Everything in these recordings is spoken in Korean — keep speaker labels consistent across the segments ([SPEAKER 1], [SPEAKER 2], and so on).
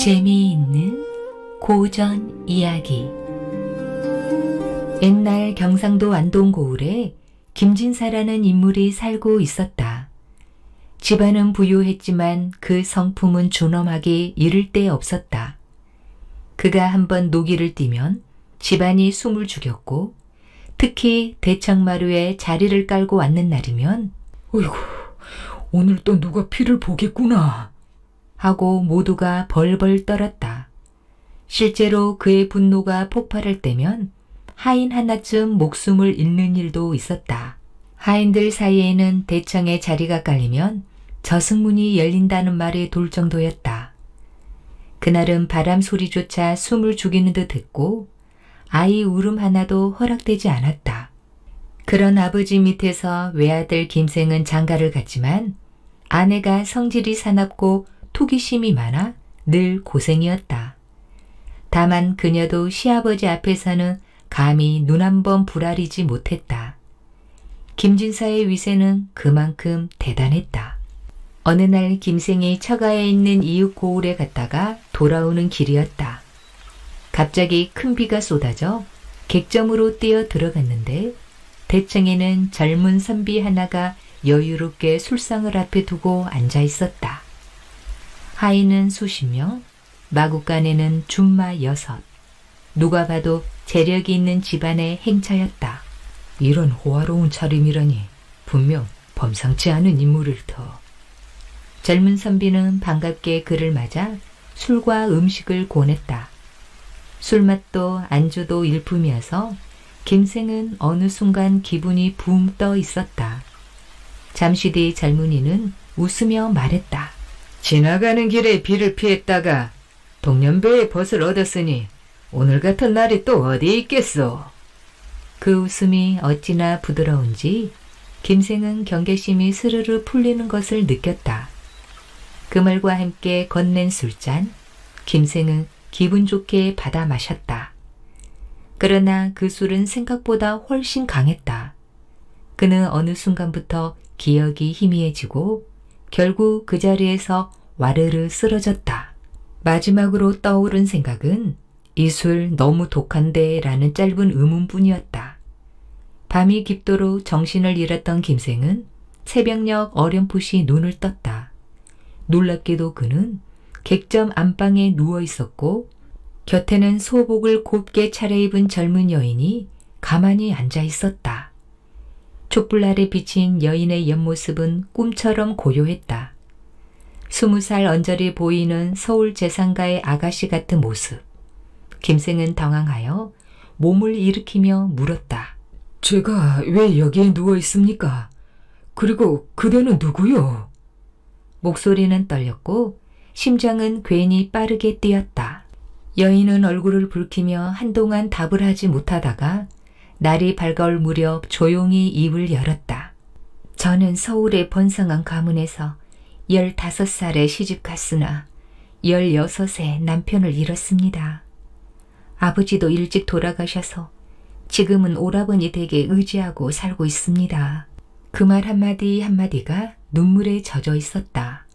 [SPEAKER 1] 재미있는 고전 이야기. 옛날 경상도 안동고을에 김진사라는 인물이 살고 있었다. 집안은 부유했지만 그 성품은 존엄하기 이를 데 없었다. 그가 한번 노기를 띠면 집안이 숨을 죽였고, 특히 대청마루에 자리를 깔고 앉는 날이면
[SPEAKER 2] 어이구, 오늘 또 누가 피를 보겠구나
[SPEAKER 1] 하고 모두가 벌벌 떨었다. 실제로 그의 분노가 폭발할 때면 하인 하나쯤 목숨을 잃는 일도 있었다. 하인들 사이에는 대청의 자리가 깔리면 저승문이 열린다는 말이 돌 정도였다. 그날은 바람 소리조차 숨을 죽이는 듯 했고 아이 울음 하나도 허락되지 않았다. 그런 아버지 밑에서 외아들 김생은 장가를 갔지만 아내가 성질이 사납고 투기심이 많아 늘 고생이었다. 다만 그녀도 시아버지 앞에서는 감히 눈 한 번 부라리지 못했다. 김진사의 위세는 그만큼 대단했다. 어느 날 김생이 처가에 있는 이웃 고을에 갔다가 돌아오는 길이었다. 갑자기 큰 비가 쏟아져 객점으로 뛰어 들어갔는데 대청에는 젊은 선비 하나가 여유롭게 술상을 앞에 두고 앉아 있었다. 하인은 수십 명, 마구간에는 줌마 6. 누가 봐도 재력이 있는 집안의 행차였다.
[SPEAKER 2] 이런 호화로운 차림이라니 분명 범상치 않은 인물일 터.
[SPEAKER 1] 젊은 선비는 반갑게 그를 맞아 술과 음식을 권했다. 술맛도 안주도 일품이어서 김생은 어느 순간 기분이 붕 떠 있었다. 잠시 뒤 젊은이는 웃으며 말했다.
[SPEAKER 2] 지나가는 길에 비를 피했다가 동년배의 벗을 얻었으니 오늘 같은 날이 또 어디 있겠소.
[SPEAKER 1] 그 웃음이 어찌나 부드러운지 김생은 경계심이 스르르 풀리는 것을 느꼈다. 그 말과 함께 건넨 술잔, 김생은 기분 좋게 받아 마셨다. 그러나 그 술은 생각보다 훨씬 강했다. 그는 어느 순간부터 기억이 희미해지고 결국 그 자리에서 와르르 쓰러졌다. 마지막으로 떠오른 생각은 이 술 너무 독한데 라는 짧은 의문뿐이었다. 밤이 깊도록 정신을 잃었던 김생은 새벽녘 어렴풋이 눈을 떴다. 놀랍게도 그는 객점 안방에 누워 있었고 곁에는 소복을 곱게 차려입은 젊은 여인이 가만히 앉아 있었다. 촛불 아래 비친 여인의 옆모습은 꿈처럼 고요했다. 20살 언저리 보이는 서울 재상가의 아가씨 같은 모습. 김생은 당황하여 몸을 일으키며 물었다.
[SPEAKER 2] 제가 왜 여기에 누워 있습니까? 그리고 그대는 누구요?
[SPEAKER 1] 목소리는 떨렸고 심장은 괜히 빠르게 뛰었다. 여인은 얼굴을 붉히며 한동안 답을 하지 못하다가 날이 밝아올 무렵 조용히 입을 열었다. 저는 서울의 번성한 가문에서 15살에 시집 갔으나 16에 남편을 잃었습니다. 아버지도 일찍 돌아가셔서 지금은 오라버니 댁에 의지하고 살고 있습니다. 그 말 한마디 한마디가 눈물에 젖어 있었다.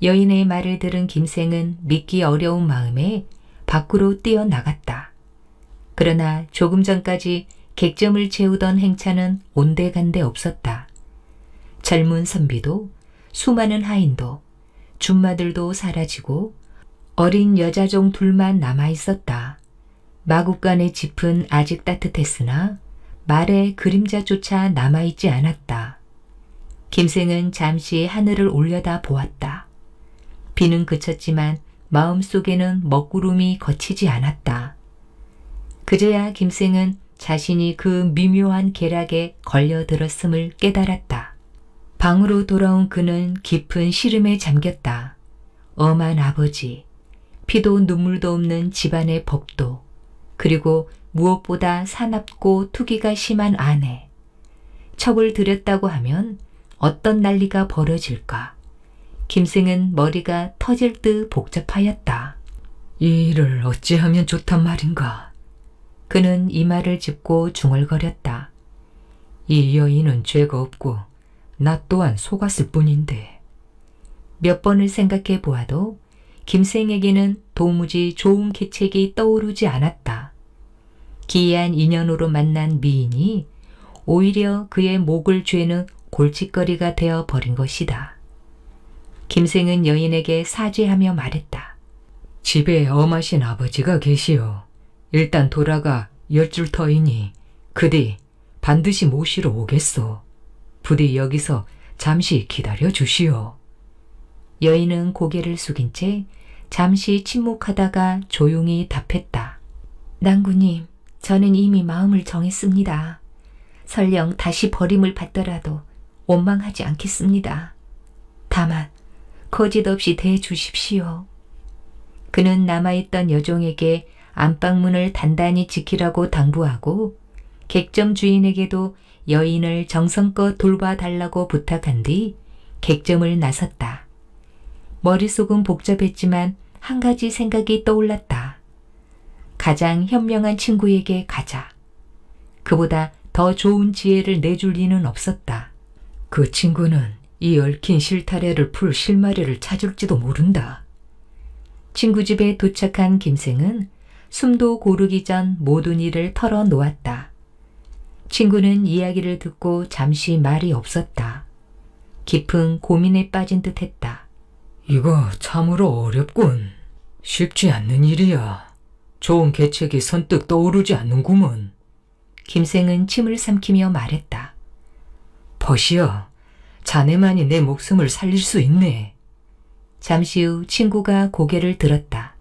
[SPEAKER 1] 여인의 말을 들은 김생은 믿기 어려운 마음에 밖으로 뛰어나갔다. 그러나 조금 전까지 객점을 채우던 행차는 온데간데 없었다. 젊은 선비도 수많은 하인도 줌마들도 사라지고 어린 여자종 둘만 남아있었다. 마구간의 짚은 아직 따뜻했으나 말의 그림자조차 남아있지 않았다. 김생은 잠시 하늘을 올려다 보았다. 비는 그쳤지만 마음속에는 먹구름이 거치지 않았다. 그제야 김생은 자신이 그 미묘한 계략에 걸려들었음을 깨달았다. 방으로 돌아온 그는 깊은 시름에 잠겼다. 엄한 아버지, 피도 눈물도 없는 집안의 법도, 그리고 무엇보다 사납고 투기가 심한 아내. 첩을 들였다고 하면 어떤 난리가 벌어질까? 김생은 머리가 터질 듯 복잡하였다.
[SPEAKER 2] 이 일을 어찌하면 좋단 말인가?
[SPEAKER 1] 그는 이마를 짚고 중얼거렸다.
[SPEAKER 2] 이 여인은 죄가 없고 나 또한 속았을 뿐인데.
[SPEAKER 1] 몇 번을 생각해 보아도 김생에게는 도무지 좋은 계책이 떠오르지 않았다. 기이한 인연으로 만난 미인이 오히려 그의 목을 죄는 골칫거리가 되어 버린 것이다. 김생은 여인에게 사죄하며 말했다.
[SPEAKER 2] 집에 엄하신 아버지가 계시오. 일단 돌아가 10줄 터이니 그뒤 반드시 모시러 오겠소. 부디 여기서 잠시 기다려 주시오.
[SPEAKER 1] 여인은 고개를 숙인 채 잠시 침묵하다가 조용히 답했다. 낭구님, 저는 이미 마음을 정했습니다. 설령 다시 버림을 받더라도 원망하지 않겠습니다. 다만 거짓없이 대해주십시오. 그는 남아있던 여종에게 안방문을 단단히 지키라고 당부하고 객점 주인에게도 여인을 정성껏 돌봐달라고 부탁한 뒤 객점을 나섰다. 머릿속은 복잡했지만 한 가지 생각이 떠올랐다. 가장 현명한 친구에게 가자. 그보다 더 좋은 지혜를 내줄 리는 없었다.
[SPEAKER 2] 그 친구는 이 얽힌 실타래를 풀 실마리를 찾을지도 모른다.
[SPEAKER 1] 친구 집에 도착한 김생은 숨도 고르기 전 모든 일을 털어놓았다. 친구는 이야기를 듣고 잠시 말이 없었다. 깊은 고민에 빠진 듯 했다.
[SPEAKER 2] 이거 참으로 어렵군. 쉽지 않는 일이야. 좋은 계책이 선뜻 떠오르지 않는구먼.
[SPEAKER 1] 김생은 침을 삼키며 말했다.
[SPEAKER 2] 버시여, 자네만이 내 목숨을 살릴 수 있네.
[SPEAKER 1] 잠시 후 친구가 고개를 들었다.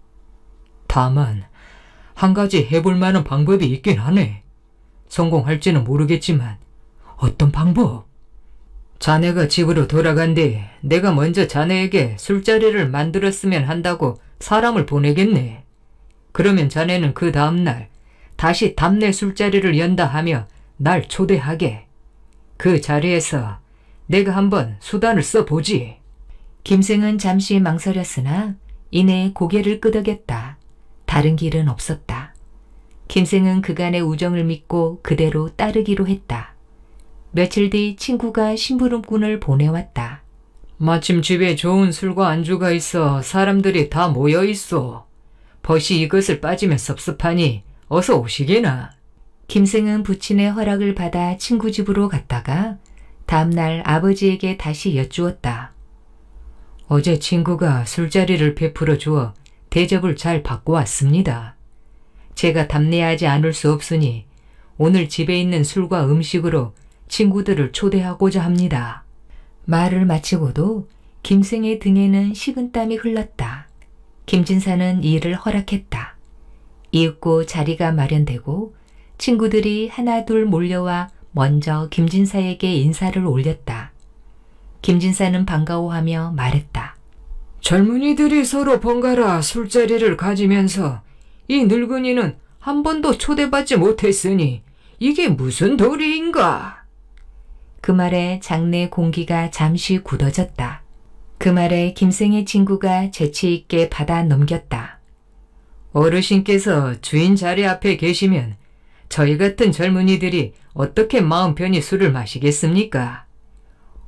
[SPEAKER 2] 다만 한 가지 해볼 만한 방법이 있긴 하네. 성공할지는 모르겠지만 어떤 방법? 자네가 집으로 돌아간 뒤 내가 먼저 자네에게 술자리를 만들었으면 한다고 사람을 보내겠네. 그러면 자네는 그 다음날 다시 답례 술자리를 연다 하며 날 초대하게. 그 자리에서 내가 한번 수단을 써보지.
[SPEAKER 1] 김생은 잠시 망설였으나 이내 고개를 끄덕였다. 다른 길은 없었다. 김생은 그간의 우정을 믿고 그대로 따르기로 했다. 며칠 뒤 친구가 심부름꾼을 보내왔다.
[SPEAKER 2] 마침 집에 좋은 술과 안주가 있어 사람들이 다 모여 있어. 벗이 이것을 빠지면 섭섭하니 어서 오시게나.
[SPEAKER 1] 김생은 부친의 허락을 받아 친구 집으로 갔다가 다음날 아버지에게 다시 여쭈었다.
[SPEAKER 2] 어제 친구가 술자리를 베풀어 주어 대접을 잘 받고 왔습니다. 제가 답례하지 않을 수 없으니 오늘 집에 있는 술과 음식으로 친구들을 초대하고자 합니다.
[SPEAKER 1] 말을 마치고도 김생의 등에는 식은땀이 흘렀다. 김진사는 이를 허락했다. 이윽고 자리가 마련되고 친구들이 하나둘 몰려와 먼저 김진사에게 인사를 올렸다. 김진사는 반가워하며 말했다.
[SPEAKER 2] 젊은이들이 서로 번갈아 술자리를 가지면서 이 늙은이는 한 번도 초대받지 못했으니 이게 무슨 도리인가?
[SPEAKER 1] 그 말에 장내 공기가 잠시 굳어졌다. 그 말에 김생의 친구가 재치 있게 받아 넘겼다.
[SPEAKER 2] 어르신께서 주인 자리 앞에 계시면 저희 같은 젊은이들이 어떻게 마음 편히 술을 마시겠습니까?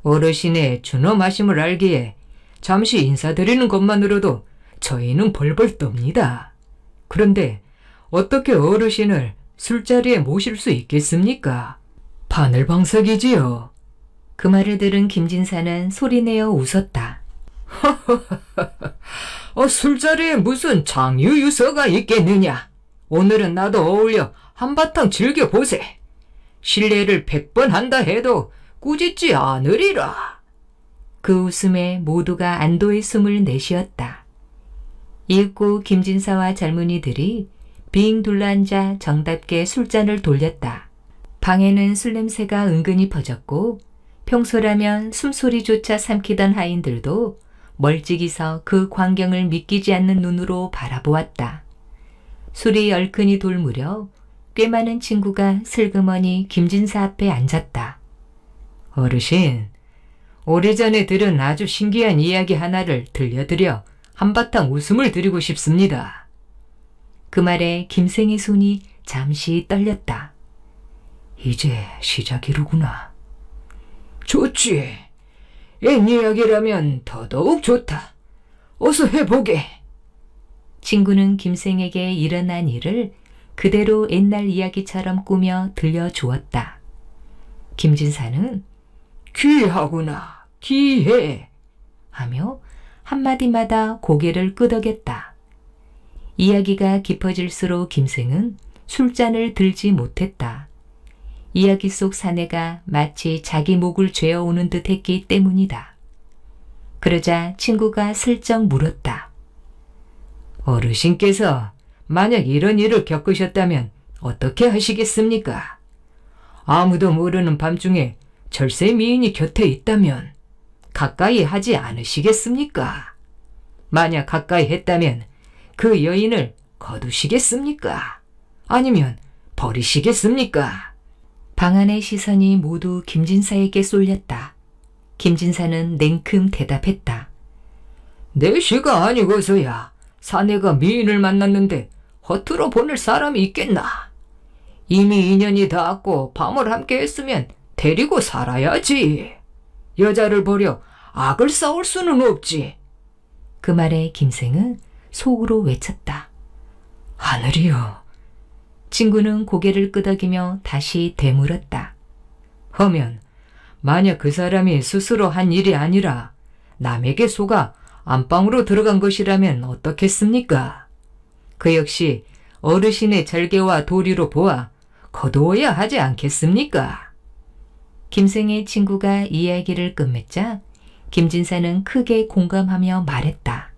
[SPEAKER 2] 어르신의 준어 마심을 알기에 잠시 인사드리는 것만으로도 저희는 벌벌 떱니다. 그런데 어떻게 어르신을 술자리에 모실 수 있겠습니까? 바늘방석이지요.
[SPEAKER 1] 그 말을 들은 김진사는 소리내어 웃었다.
[SPEAKER 2] 술자리에 무슨 장유유서가 있겠느냐? 오늘은 나도 어울려 한바탕 즐겨보세. 실례를 100번 한다 해도 꾸짖지 않으리라.
[SPEAKER 1] 그 웃음에 모두가 안도의 숨을 내쉬었다. 이윽고 김진사와 젊은이들이 빙 둘러앉아 정답게 술잔을 돌렸다. 방에는 술 냄새가 은근히 퍼졌고 평소라면 숨소리조차 삼키던 하인들도 멀찍이 서 그 광경을 믿기지 않는 눈으로 바라보았다. 술이 얼큰이 돌 무렵 꽤 많은 친구가 슬그머니 김진사 앞에 앉았다.
[SPEAKER 2] 어르신, 오래전에 들은 아주 신기한 이야기 하나를 들려드려 한바탕 웃음을 드리고 싶습니다.
[SPEAKER 1] 그 말에 김생의 손이 잠시 떨렸다.
[SPEAKER 2] 이제 시작이로구나. 좋지. 옛 이야기라면 더더욱 좋다. 어서 해보게.
[SPEAKER 1] 친구는 김생에게 일어난 일을 그대로 옛날 이야기처럼 꾸며 들려주었다. 김진사는
[SPEAKER 2] 귀하구나, 귀해.
[SPEAKER 1] 하며 한마디마다 고개를 끄덕였다. 이야기가 깊어질수록 김생은 술잔을 들지 못했다. 이야기 속 사내가 마치 자기 목을 죄어오는 듯 했기 때문이다. 그러자 친구가 슬쩍 물었다.
[SPEAKER 2] 어르신께서 만약 이런 일을 겪으셨다면 어떻게 하시겠습니까? 아무도 모르는 밤중에 절세 미인이 곁에 있다면 가까이 하지 않으시겠습니까? 만약 가까이 했다면 그 여인을 거두시겠습니까? 아니면 버리시겠습니까?
[SPEAKER 1] 방 안의 시선이 모두 김진사에게 쏠렸다. 김진사는 냉큼 대답했다.
[SPEAKER 2] 내 시가 아니고서야 사내가 미인을 만났는데 허투루 보낼 사람이 있겠나? 이미 인연이 닿았고 밤을 함께 했으면 데리고 살아야지. 여자를 버려 악을 쌓을 수는 없지.
[SPEAKER 1] 그 말에 김생은 속으로 외쳤다.
[SPEAKER 2] 하늘이여.
[SPEAKER 1] 친구는 고개를 끄덕이며 다시 되물었다.
[SPEAKER 2] 허면 만약 그 사람이 스스로 한 일이 아니라 남에게 속아 안방으로 들어간 것이라면 어떻겠습니까? 그 역시 어르신의 절개와 도리로 보아 거두어야 하지 않겠습니까?
[SPEAKER 1] 김생의 친구가 이야기를 끝맺자 김진사는 크게 공감하며 말했다.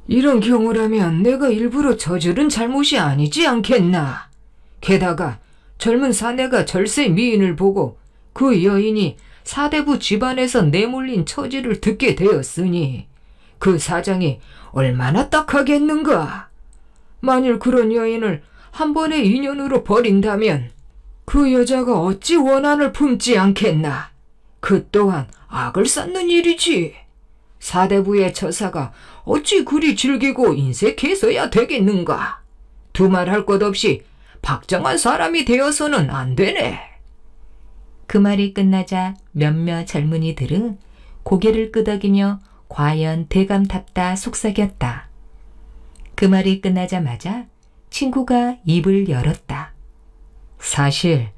[SPEAKER 2] 이런 경우라면 내가 일부러 저지른 잘못이 아니지 않겠나? 게다가 젊은 사내가 절세 미인을 보고 그 여인이 사대부 집안에서 내몰린 처지를 듣게 되었으니 그 사장이 얼마나 딱하겠는가? 만일 그런 여인을 한 번의 인연으로 버린다면 그 여자가 어찌 원한을 품지 않겠나? 그 또한 악을 쌓는 일이지. 사대부의 처사가 어찌 그리 즐기고 인색해서야 되겠는가? 두말할 것 없이 박정한 사람이 되어서는 안 되네.
[SPEAKER 1] 그 말이 끝나자 몇몇 젊은이들은 고개를 끄덕이며 과연 대감답다 속삭였다. 그 말이 끝나자마자 친구가 입을 열었다.
[SPEAKER 2] 사실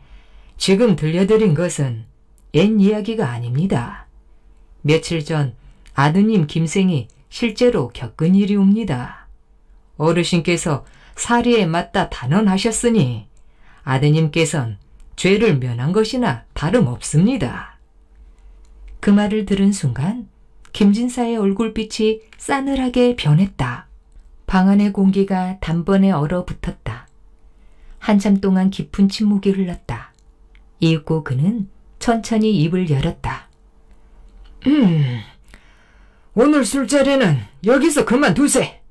[SPEAKER 2] 지금 들려드린 것은 옛 이야기가 아닙니다. 며칠 전 아드님 김생이 실제로 겪은 일이옵니다. 어르신께서 사리에 맞다 단언하셨으니 아드님께선 죄를 면한 것이나 다름없습니다.
[SPEAKER 1] 그 말을 들은 순간 김진사의 얼굴빛이 싸늘하게 변했다. 방 안의 공기가 단번에 얼어붙었다. 한참 동안 깊은 침묵이 흘렀다. 이윽고 그는 천천히 입을 열었다.
[SPEAKER 2] 오늘 술자리는 여기서 그만두세.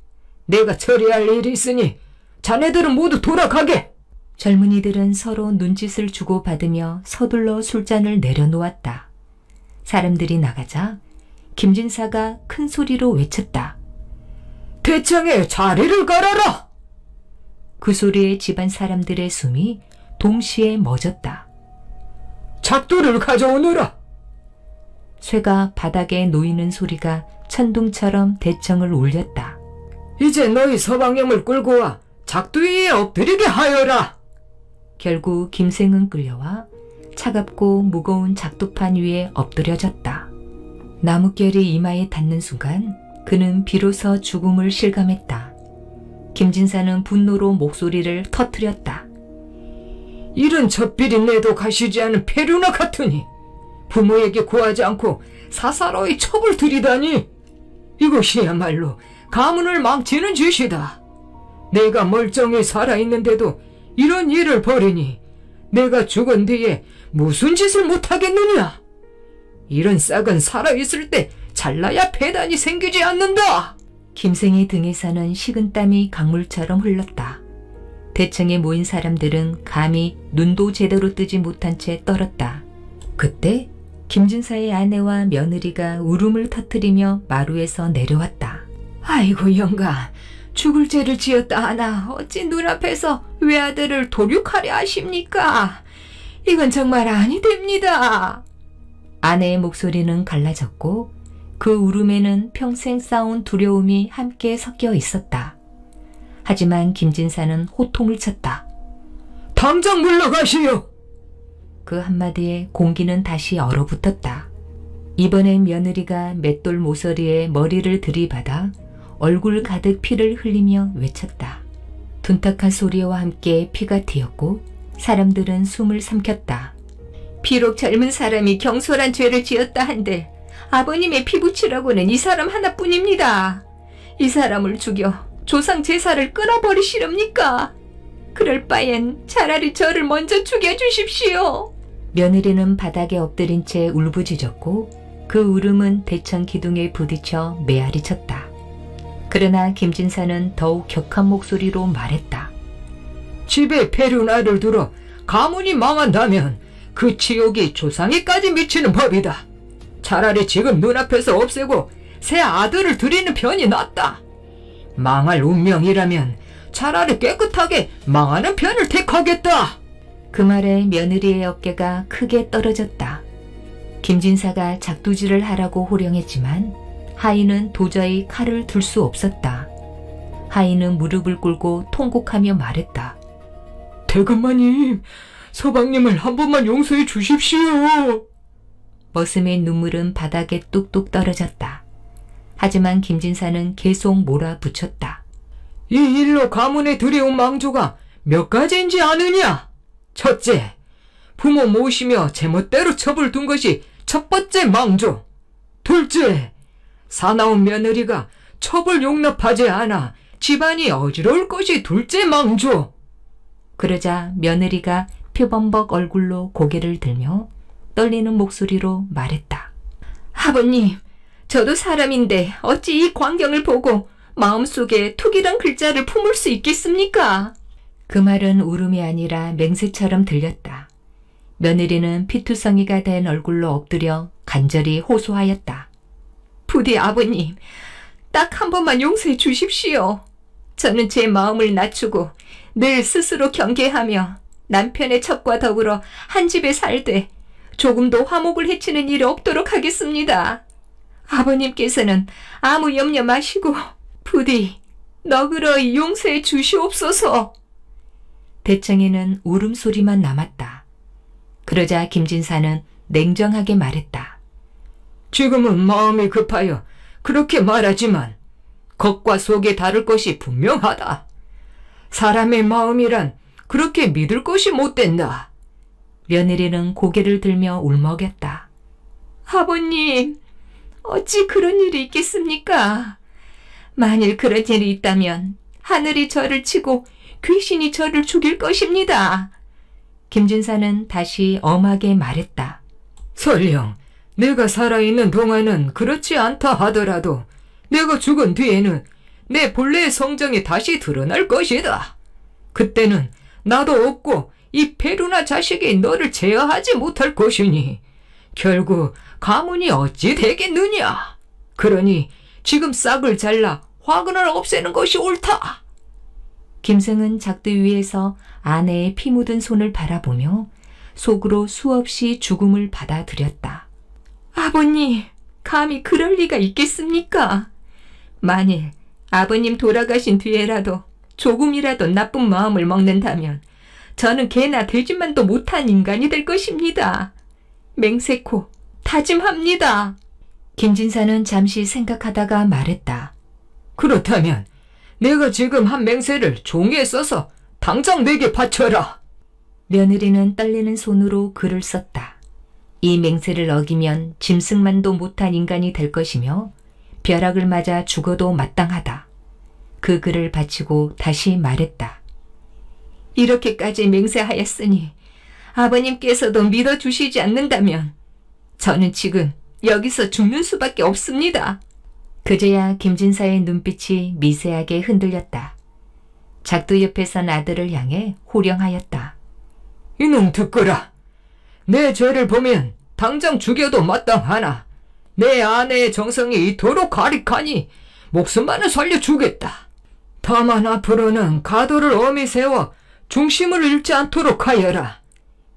[SPEAKER 2] 내가 처리할 일이 있으니 자네들은 모두 돌아가게.
[SPEAKER 1] 젊은이들은 서로 눈짓을 주고받으며 서둘러 술잔을 내려놓았다. 사람들이 나가자 김진사가 큰 소리로 외쳤다.
[SPEAKER 2] 대창에 자리를 깔아라.
[SPEAKER 1] 그 소리에 집안 사람들의 숨이 동시에 멎었다.
[SPEAKER 2] 작두를 가져오너라.
[SPEAKER 1] 쇠가 바닥에 놓이는 소리가 천둥처럼 대청을 울렸다.
[SPEAKER 2] 이제 너희 서방님을 끌고 와 작두 위에 엎드리게 하여라.
[SPEAKER 1] 결국 김생은 끌려와 차갑고 무거운 작두판 위에 엎드려졌다. 나뭇결이 이마에 닿는 순간 그는 비로소 죽음을 실감했다. 김진사는 분노로 목소리를 터뜨렸다.
[SPEAKER 2] 이런 젖비린내도 가시지 않은 폐류나 같으니 부모에게 구하지 않고 사사로이 첩을 들이다니 이것이야말로 가문을 망치는 짓이다. 내가 멀쩡히 살아있는데도 이런 일을 벌이니 내가 죽은 뒤에 무슨 짓을 못하겠느냐? 이런 싹은 살아있을 때 잘나야 배단이 생기지 않는다.
[SPEAKER 1] 김생의 등에서는 식은땀이 강물처럼 흘렀다. 대청에 모인 사람들은 감히 눈도 제대로 뜨지 못한 채 떨었다. 그때 김진사의 아내와 며느리가 울음을 터뜨리며 마루에서 내려왔다.
[SPEAKER 2] 아이고 영감, 죽을 죄를 지었다 하나 어찌 눈앞에서 외아들을 도륙하려 하십니까? 이건 정말 아니 됩니다.
[SPEAKER 1] 아내의 목소리는 갈라졌고 그 울음에는 평생 쌓아온 두려움이 함께 섞여 있었다. 하지만 김진사는 호통을 쳤다.
[SPEAKER 2] 당장 물러가시오!
[SPEAKER 1] 그 한마디에 공기는 다시 얼어붙었다. 이번엔 며느리가 맷돌 모서리에 머리를 들이받아 얼굴 가득 피를 흘리며 외쳤다. 둔탁한 소리와 함께 피가 튀었고 사람들은 숨을 삼켰다. 비록 젊은 사람이 경솔한 죄를 지었다 한들 아버님의 피부치라고는 이 사람 하나뿐입니다. 이 사람을 죽여 조상 제사를 끊어버리시렵니까? 그럴 바엔 차라리 저를 먼저 죽여주십시오. 며느리는 바닥에 엎드린 채 울부짖었고 그 울음은 대천 기둥에 부딪혀 메아리 쳤다. 그러나 김진사는 더욱 격한 목소리로 말했다.
[SPEAKER 2] 집에 페루나를 두어 가문이 망한다면 그 치욕이 조상에까지 미치는 법이다. 차라리 지금 눈앞에서 없애고 새 아들을 들이는 편이 낫다. 망할 운명이라면 차라리 깨끗하게 망하는 편을 택하겠다.
[SPEAKER 1] 그 말에 며느리의 어깨가 크게 떨어졌다. 김진사가 작두질을 하라고 호령했지만 하인은 도저히 칼을 들 수 없었다. 하인은 무릎을 꿇고 통곡하며 말했다.
[SPEAKER 2] 대금마님, 서방님을 한 번만 용서해 주십시오.
[SPEAKER 1] 머슴의 눈물은 바닥에 뚝뚝 떨어졌다. 하지만 김진사는 계속 몰아붙였다.
[SPEAKER 2] 이 일로 가문에 들여온 망조가 몇 가지인지 아느냐? 첫째, 부모 모시며 제멋대로 첩을 둔 것이 첫 번째 망조. 둘째, 사나운 며느리가 첩을 용납하지 않아 집안이 어지러울 것이 둘째 망조.
[SPEAKER 1] 그러자 며느리가 표범벅 얼굴로 고개를 들며 떨리는 목소리로 말했다. 아버님, 저도 사람인데 어찌 이 광경을 보고 마음속에 툭이란 글자를 품을 수 있겠습니까? 그 말은 울음이 아니라 맹세처럼 들렸다. 며느리는 피투성이가 된 얼굴로 엎드려 간절히 호소하였다. 부디 아버님, 딱 한 번만 용서해 주십시오. 저는 제 마음을 낮추고 늘 스스로 경계하며 남편의 첩과 더불어 한 집에 살되 조금도 화목을 해치는 일이 없도록 하겠습니다. 아버님께서는 아무 염려 마시고 부디 너그러이 용서해 주시옵소서. 대청에는 울음소리만 남았다. 그러자 김진사는 냉정하게 말했다.
[SPEAKER 2] 지금은 마음이 급하여 그렇게 말하지만 겉과 속이 다를 것이 분명하다. 사람의 마음이란 그렇게 믿을 것이 못 된다.
[SPEAKER 1] 며느리는 고개를 들며 울먹였다. 아버님, 어찌 그런 일이 있겠습니까? 만일 그런 일이 있다면 하늘이 저를 치고 귀신이 저를 죽일 것입니다. 김진사는 다시 엄하게 말했다.
[SPEAKER 2] 설령 내가 살아있는 동안은 그렇지 않다 하더라도 내가 죽은 뒤에는 내 본래의 성정이 다시 드러날 것이다. 그때는 나도 없고 이 페루나 자식이 너를 제어하지 못할 것이니 결국 가문이 어찌 되겠느냐. 그러니 지금 싹을 잘라 화근을 없애는 것이 옳다.
[SPEAKER 1] 김승은 작두 위에서 아내의 피 묻은 손을 바라보며 속으로 수없이 죽음을 받아들였다. 아버님, 감히 그럴 리가 있겠습니까? 만일 아버님 돌아가신 뒤에라도 조금이라도 나쁜 마음을 먹는다면 저는 개나 돼지만도 못한 인간이 될 것입니다. 맹세코 다짐합니다. 김진사는 잠시 생각하다가 말했다.
[SPEAKER 2] 그렇다면 내가 지금 한 맹세를 종이에 써서 당장 내게 바쳐라.
[SPEAKER 1] 며느리는 떨리는 손으로 글을 썼다. 이 맹세를 어기면 짐승만도 못한 인간이 될 것이며 벼락을 맞아 죽어도 마땅하다. 그 글을 바치고 다시 말했다. 이렇게까지 맹세하였으니 아버님께서도 믿어주시지 않는다면 저는 지금 여기서 죽는 수밖에 없습니다. 그제야 김진사의 눈빛이 미세하게 흔들렸다. 작두 옆에 선 아들을 향해 호령하였다.
[SPEAKER 2] 이놈 듣거라. 내 죄를 보면 당장 죽여도 마땅하나 내 아내의 정성이 이토록 가득하니 목숨만은 살려주겠다. 다만 앞으로는 가도를 엄히 세워 중심을 잃지 않도록 하여라.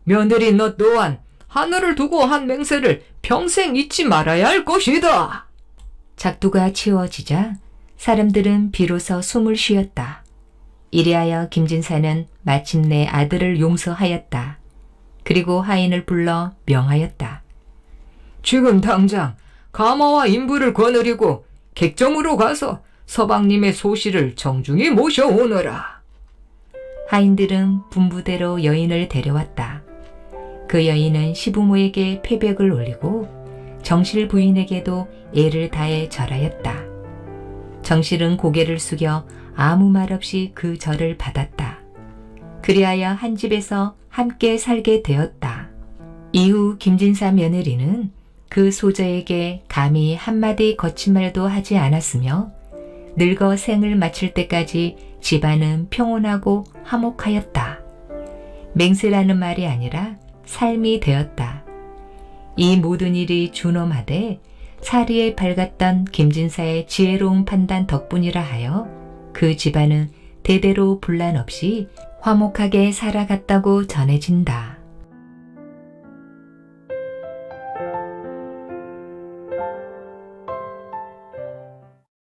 [SPEAKER 2] 며느리 너 또한 하늘을 두고 한 맹세를 평생 잊지 말아야 할 것이다.
[SPEAKER 1] 작두가 치워지자 사람들은 비로소 숨을 쉬었다. 이리하여 김진사는 마침내 아들을 용서하였다. 그리고 하인을 불러 명하였다.
[SPEAKER 2] 지금 당장 가마와 인부를 거느리고 객정으로 가서 서방님의 소시를 정중히 모셔오너라.
[SPEAKER 1] 하인들은 분부대로 여인을 데려왔다. 그 여인은 시부모에게 패백을 올리고 정실 부인에게도 애를 다해 절하였다. 정실은 고개를 숙여 아무 말 없이 그 절을 받았다. 그리하여 한 집에서 함께 살게 되었다. 이후 김진사 며느리는 그 소저에게 감히 한마디 거친 말도 하지 않았으며 늙어 생을 마칠 때까지 집안은 평온하고 화목하였다. 맹세라는 말이 아니라 삶이 되었다. 이 모든 일이 준엄하되 사리에 밝았던 김진사의 지혜로운 판단 덕분이라 하여 그 집안은 대대로 분란 없이 화목하게 살아갔다고 전해진다.